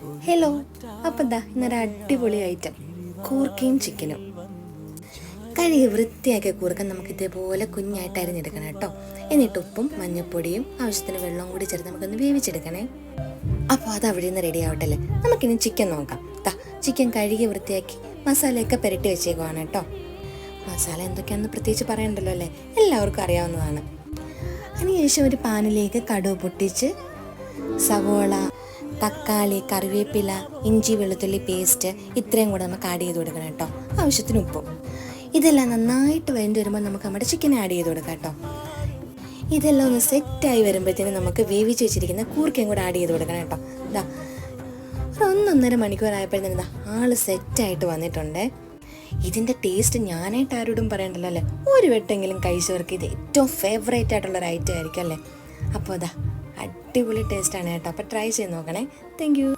Hello, അപ്പം എന്താ ഇന്നൊരു അടിപൊളി ഐറ്റം കൂർക്കയും ചിക്കനും. കഴുകി വൃത്തിയാക്കിയ കൂർക്ക നമുക്ക് ഇതേപോലെ കുഞ്ഞായിട്ട് അരിഞ്ഞെടുക്കണം കേട്ടോ. എന്നിട്ട് ഉപ്പും മഞ്ഞൾപ്പൊടിയും ആവശ്യത്തിന് വെള്ളവും കൂടി ചേർത്ത് നമുക്കൊന്ന് വേവിച്ചെടുക്കണേ. അപ്പോൾ അത് അവിടെ നിന്ന് റെഡി ആവട്ടല്ലേ. നമുക്കിനി ചിക്കൻ നോക്കാം. ചിക്കൻ കഴുകി വൃത്തിയാക്കി മസാലയൊക്കെ പുരട്ടി വെച്ചേക്കുവാണ് കേട്ടോ. മസാല എന്തൊക്കെയാണെന്ന് പ്രത്യേകിച്ച് പറയണ്ടല്ലോ അല്ലേ, എല്ലാവർക്കും അറിയാവുന്നതാണ്. അതിനുശേഷം ഒരു പാനിലേക്ക് കടുക് പൊട്ടിച്ച് സവോള, തക്കാളി, കറിവേപ്പില, ഇഞ്ചി വെളുത്തുള്ളി പേസ്റ്റ് ഇത്രയും കൂടെ നമുക്ക് ആഡ് ചെയ്ത് കൊടുക്കണം കേട്ടോ. ആവശ്യത്തിന് ഉപ്പും. ഇതെല്ലാം നന്നായിട്ട് വഴണ്ടി വരുമ്പോൾ നമുക്ക് നമ്മുടെ ചിക്കൻ ആഡ് ചെയ്ത് കൊടുക്കാം കേട്ടോ. ഇതെല്ലാം ഒന്ന് സെറ്റായി വരുമ്പോഴത്തേനും നമുക്ക് വേവിച്ച് വെച്ചിരിക്കുന്ന കൂർക്കയും കൂടെ ആഡ് ചെയ്ത് കൊടുക്കണം കേട്ടോ. ഇതാ ഒരു 1.5 മണിക്കൂറായപ്പോഴത്തേനും ഇതാ ആള് സെറ്റായിട്ട് വന്നിട്ടുണ്ട്. ഇതിൻ്റെ ടേസ്റ്റ് ഞാനായിട്ട് ആരോടും പറയണ്ടല്ലോ അല്ലേ. ഒരു വട്ടെങ്കിലും കഴിച്ചവർക്ക് ഇത് ഏറ്റവും ഫേവറേറ്റ് ആയിട്ടുള്ളൊരു ഐറ്റം ആയിരിക്കും അല്ലേ. അപ്പോൾ അതാ അടിപൊളി ടേസ്റ്റാണ് കേട്ടോ. അപ്പോൾ ട്രൈ ചെയ്ത് നോക്കണേ. Thank you.